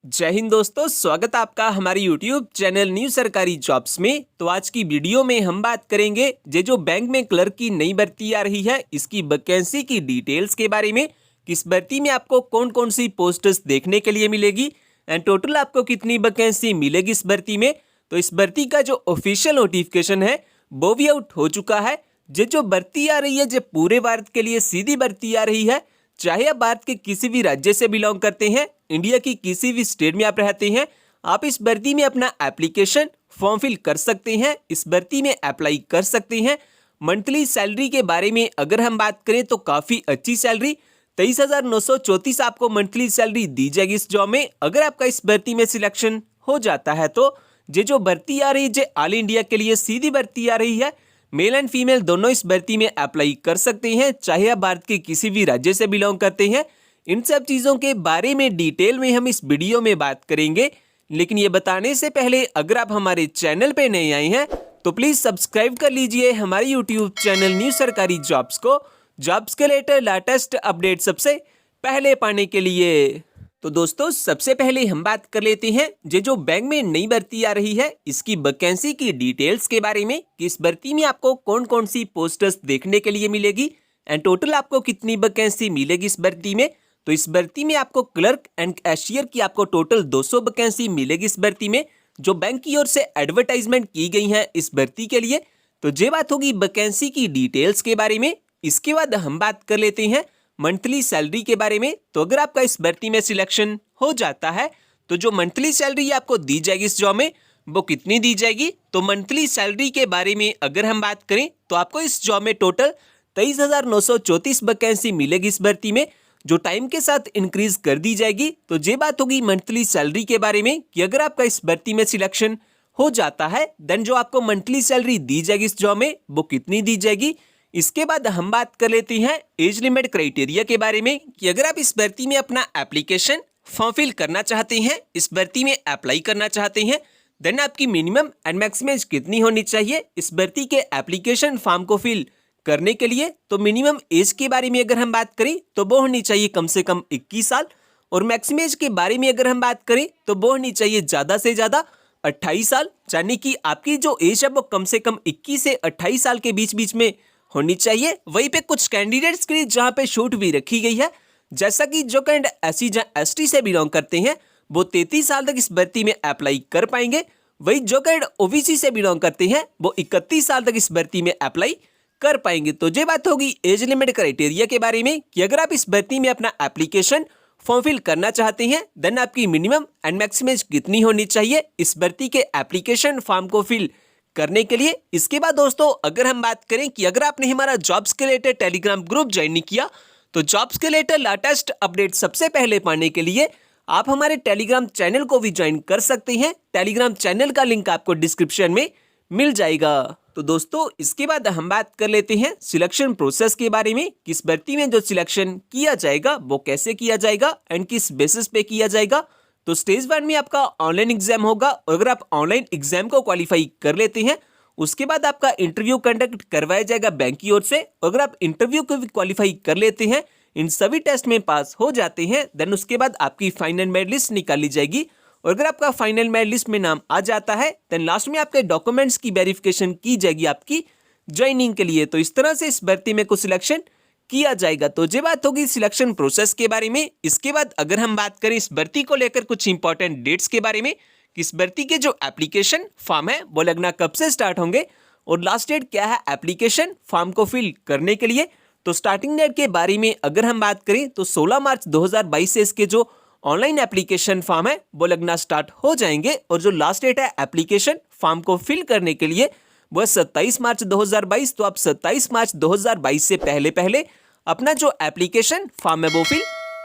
जय हिंद दोस्तों, स्वागत है आपका हमारे यूट्यूब चैनल न्यू सरकारी जॉब्स में। तो आज की वीडियो में हम बात करेंगे जो बैंक में क्लर्क की नई भर्ती आ रही है, इसकी वैकेंसी की डिटेल्स के बारे में। किस भर्ती में आपको कौन कौन सी पोस्ट्स देखने के लिए मिलेगी एंड टोटल आपको कितनी वैकेंसी मिलेगी इस भर्ती में। तो इस भर्ती का जो ऑफिशियल नोटिफिकेशन है वो भी आउट हो चुका है। जो भर्ती आ रही है जो पूरे भारत के लिए सीधी भर्ती आ रही है, चाहे आप भारत के किसी भी राज्य से बिलोंग करते हैं, इंडिया की किसी भी स्टेट में आप रहते हैं, आप इस भर्ती में अपना एप्लीकेशन फॉर्म फिल कर सकते हैं, इस भर्ती में अप्लाई कर सकते हैं। मंथली सैलरी के बारे में अगर हम बात करें तो काफ़ी अच्छी सैलरी 23,934 आपको मंथली सैलरी दी जाएगी इस जॉब में। अगर आपका इस भर्ती में सिलेक्शन हो जाता है तो जो भर्ती आ रही है ऑल इंडिया के लिए सीधी भर्ती आ रही है। मेल एंड फीमेल दोनों इस भर्ती में अप्लाई कर सकते हैं, चाहे आप भारत के किसी भी राज्य से बिलोंग करते हैं। इन सब चीज़ों के बारे में डिटेल में हम इस वीडियो में बात करेंगे, लेकिन ये बताने से पहले अगर आप हमारे चैनल पे नए आए हैं तो प्लीज़ सब्सक्राइब कर लीजिए हमारे यूट्यूब चैनल न्यू सरकारी जॉब्स को, जॉब्स के लेटेस्ट अपडेट सबसे पहले पाने के लिए। तो दोस्तों, सबसे पहले हम बात कर लेते हैं जो बैंक में नई भर्ती आ रही है, इसकी वैकेंसी की डिटेल्स के बारे में कि इस भर्ती में आपको कौन कौन सी पोस्टर्स देखने के लिए मिलेगी एंड टोटल आपको कितनी वैकेंसी मिलेगी इस भर्ती में। तो इस भर्ती में आपको क्लर्क एंड कैशियर की आपको टोटल 200 वैकेंसी मिलेगी इस भर्ती में, जो बैंक की ओर से एडवर्टाइजमेंट की गई है इस भर्ती के लिए। तो ये बात होगी वैकेंसी की डिटेल्स के बारे में। इसके बाद हम बात कर लेते हैं मंथली सैलरी के बारे में। तो अगर आपका इस भर्ती में सिलेक्शन हो जाता है तो जो मंथली सैलरी आपको दी जाएगी इस जॉब में वो कितनी दी जाएगी। तो मंथली सैलरी के बारे में अगर हम बात करें तो आपको इस जॉब में टोटल 23,934 वैकेंसी मिलेगी इस भर्ती में, जो टाइम के साथ इंक्रीज कर दी जाएगी। तो ये बात होगी मंथली सैलरी के बारे में कि अगर आपका इस भर्ती में सिलेक्शन हो जाता है देन जो आपको मंथली सैलरी दी जाएगी इस जॉब में वो कितनी दी जाएगी। इसके बाद हम बात कर लेते हैं एज लिमिट क्राइटेरिया के बारे में कि अगर आप इस भर्ती में अपना एप्लीकेशन फॉर्म फिल करना चाहते हैं, इस भर्ती में अप्लाई करना चाहते हैं, देन आपकी मिनिमम एंड मैक्सिमम एज कितनी होनी चाहिए इस भर्ती के एप्लीकेशन फॉर्म को फिल करने के लिए। तो मिनिमम एज के बारे में अगर हम बात करें तो वो होनी चाहिए कम से कम 21 साल, और मैक्सिमम एज के बारे में अगर हम बात करें तो वो होनी चाहिए ज़्यादा से ज़्यादा 28 साल, यानी कि आपकी जो एज है वो कम से कम 21 से 28 साल के बीच बीच में होनी चाहिए। वहीं पे कुछ कैंडिडेट्स के लिए जहाँ पे छूट भी रखी गई है, जैसा कि जो कैंडिडेट SC से बिलोंग करते हैं वो 33 साल तक इस भर्ती में अप्लाई कर पाएंगे। वही जो कैंडिडेट OBC से बिलोंग करते हैं वो 31 साल तक इस भर्ती में अप्लाई कर पाएंगे। तो ये बात होगी एज लिमिट क्राइटेरिया के बारे में कि अगर आप इस भर्ती में अपना एप्लीकेशन फॉर्म फिल करना चाहते हैं देन आपकी मिनिमम एंड मैक्सिमम एज कितनी होनी चाहिए इस भर्ती के एप्लीकेशन फॉर्म को फिल करने के लिए। इसके बाद दोस्तों, अगर हम बात करें कि अगर आपने हमारा जॉब्स के रिलेटेड टेलीग्राम ग्रुप ज्वाइन नहीं किया तो जॉब्स के रिलेटेड लेटेस्ट अपडेट सबसे पहले पाने के लिए आप हमारे टेलीग्राम चैनल को भी ज्वाइन कर सकते हैं। टेलीग्राम चैनल का लिंक आपको डिस्क्रिप्शन में मिल जाएगा। तो दोस्तों, इसके बाद हम बात कर लेते हैं सिलेक्शन प्रोसेस के बारे में, किस भर्ती में जो सिलेक्शन किया जाएगा वो कैसे किया जाएगा एंड किस बेसिस पे किया जाएगा। तो स्टेज 1 में आपका ऑनलाइन एग्जाम होगा, और अगर आप ऑनलाइन एग्जाम को क्वालिफाई कर लेते हैं उसके बाद आपका इंटरव्यू कंडक्ट करवाया जाएगा बैंक की ओर से। अगर आप इंटरव्यू को भी क्वालिफाई कर लेते हैं, इन सभी टेस्ट में पास हो जाते हैं, देन उसके बाद आपकी फाइनल मेरिट लिस्ट निकाली जाएगी। और अगर आपका फाइनल मेरिट लिस्ट में नाम आ जाता है देन लास्ट में आपके डॉक्यूमेंट्स की वेरिफिकेशन की जाएगी आपकी ज्वाइनिंग के लिए। तो इस तरह से इस भर्ती में कुछ सिलेक्शन किया जाएगा। तो ये बात होगी सिलेक्शन प्रोसेस के बारे में। इसके बाद अगर हम बात करें इस भर्ती को लेकर कुछ इंपॉर्टेंट डेट्स के बारे में, इस भर्ती के जो एप्लीकेशन फॉर्म है वो लगना कब से स्टार्ट होंगे और लास्ट डेट क्या है एप्लीकेशन फॉर्म को फिल करने के लिए। तो स्टार्टिंग डेट के बारे में अगर हम बात करें तो 16 मार्च 2022 से इसके जो ऑनलाइन एप्लीकेशन फॉर्म है वो लगना स्टार्ट हो जाएंगे, और जो लास्ट डेट है एप्लीकेशन फॉर्म को फिल करने के लिए वो 27 मार्च 2022। तो आप 27 मार्च 2022 से पहले पहले अपना जो एप्लीकेशन फॉर्म है वो फिल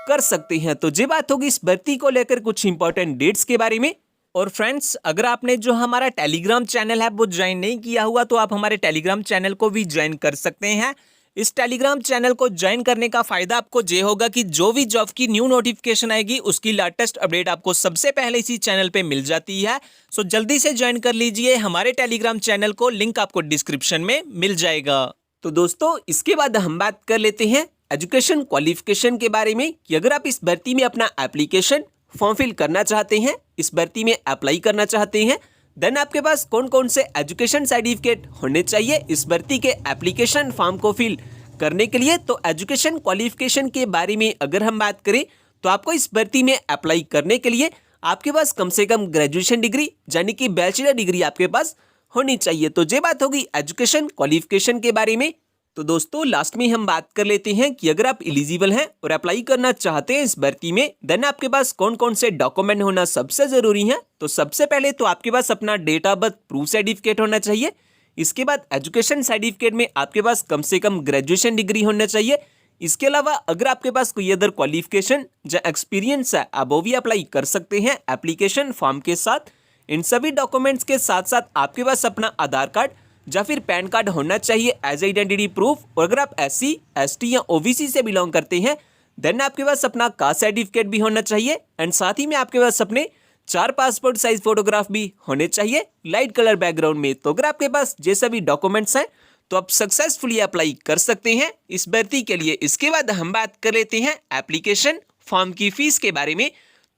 कर सकते हैं। तो ये बात होगी इस भर्ती को लेकर कुछ इंपॉर्टेंट डेट्स के बारे में। और फ्रेंड्स, अगर आपने जो हमारा टेलीग्राम चैनल है वो ज्वाइन नहीं किया हुआ तो आप हमारे टेलीग्राम चैनल को भी ज्वाइन कर सकते हैं। इस टेलीग्राम चैनल को ज्वाइन करने का फायदा आपको ये होगा कि जो भी जॉब की न्यू नोटिफिकेशन आएगी उसकी लेटेस्ट अपडेट आपको सबसे पहले इसी चैनल पे मिल जाती है। सो जल्दी से ज्वाइन कर लीजिए हमारे टेलीग्राम चैनल को, लिंक आपको डिस्क्रिप्शन में मिल जाएगा। तो दोस्तों, इसके बाद हम बात कर लेते हैं एजुकेशन क्वालिफिकेशन के बारे में कि अगर आप इस भर्ती में अपना एप्लीकेशन फॉर्म फिल करना चाहते हैं, इस भर्ती में अप्लाई करना चाहते हैं, देन आपके पास कौन कौन से एजुकेशन सर्टिफिकेट होने चाहिए इस भर्ती के एप्लीकेशन फॉर्म को फिल करने के लिए। तो एजुकेशन क्वालिफिकेशन के बारे में अगर हम बात करें तो आपको इस भर्ती में अप्लाई करने के लिए आपके पास कम से कम ग्रेजुएशन डिग्री यानी कि बैचलर डिग्री आपके पास होनी चाहिए। तो ये बात होगी एजुकेशन क्वालिफिकेशन के बारे में। तो दोस्तों लास्ट में हम बात कर लेते हैं कि अगर आप एलिजिबल हैं और अप्लाई करना चाहते हैं इस भर्ती में, देन आपके पास कौन कौन से डॉक्यूमेंट होना सबसे जरूरी है। तो सबसे पहले तो आपके पास अपना date of birth proof certificate होना चाहिए। इसके बाद एजुकेशन सर्टिफिकेट में आपके पास कम से कम ग्रेजुएशन डिग्री होना चाहिए। इसके अलावा अगर आपके पास कोई अदर क्वालिफिकेशन या एक्सपीरियंस है आप वो भी अप्लाई कर सकते हैं एप्लीकेशन फॉर्म के साथ। इन सभी डॉक्यूमेंट्स के साथ साथ आपके पास अपना आधार कार्ड या फिर पैन कार्ड होना चाहिए एज आइडेंटिटी प्रूफ। और अगर आप SC, ST या OBC से बिलोंग करते हैं देन आपके पास अपना कास्ट सर्टिफिकेट भी होना चाहिए। एंड साथ ही में आपके पास अपने 4 पासपोर्ट साइज फोटोग्राफ भी होने चाहिए लाइट कलर बैकग्राउंड में। तो अगर आपके पास ये सभी डॉक्यूमेंट्स हैं तो आप सक्सेसफुली अप्लाई कर सकते हैं इस भर्ती के लिए। इसके बाद हम बात कर लेते हैं एप्लीकेशन फॉर्म की फीस के बारे में।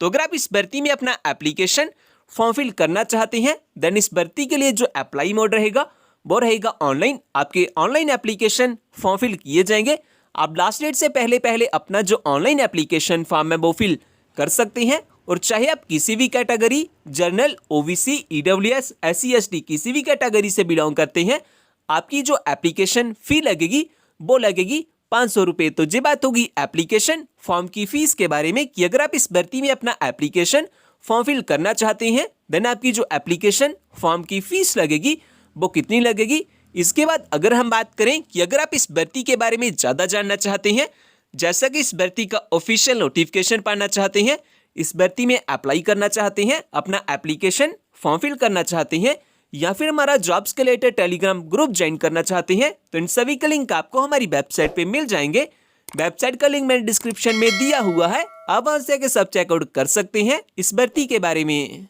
तो अगर आप इस भर्ती में अपना एप्लीकेशन फॉर्म फिल करना चाहते हैं देन इस भर्ती के लिए जो अप्लाई मोड रहेगा वो रहेगा ऑनलाइन। आपके ऑनलाइन एप्लीकेशन फॉर्म फिल किए जाएंगे। आप लास्ट डेट से पहले अपना जो ऑनलाइन एप्लीकेशन फॉर्म है वो फिल कर सकते हैं। और चाहे आप किसी भी category general, OBC, EWS, SC, ST किसी भी कैटेगरी से बिलोंग करते हैं, आपकी जो एप्लीकेशन फी लगेगी वो लगेगी 500 रुपये। तो ये बात होगी एप्लीकेशन फॉर्म की फीस के बारे में कि अगर आप इस भर्ती में अपना एप्लीकेशन फॉर्म फिल करना चाहते हैं देन आपकी जो एप्लीकेशन फॉर्म की फीस लगेगी वो कितनी लगेगी। इसके बाद अगर हम बात करें कि अगर आप इस भर्ती के बारे में ज़्यादा जानना चाहते हैं, जैसा कि इस भर्ती का ऑफिशियल नोटिफिकेशन पाना चाहते हैं, इस भर्ती में अप्लाई करना चाहते हैं, अपना एप्लीकेशन फॉर्म फिल करना चाहते हैं या फिर हमारा जॉब्स के रिलेटेड टेलीग्राम ग्रुप ज्वाइन करना चाहते हैं तो इन सभी के लिंक आपको हमारी वेबसाइट पे मिल जाएंगे। वेबसाइट का लिंक मैंने डिस्क्रिप्शन में दिया हुआ है, आप वहां से सब चेकआउट कर सकते हैं इस भर्ती के बारे में।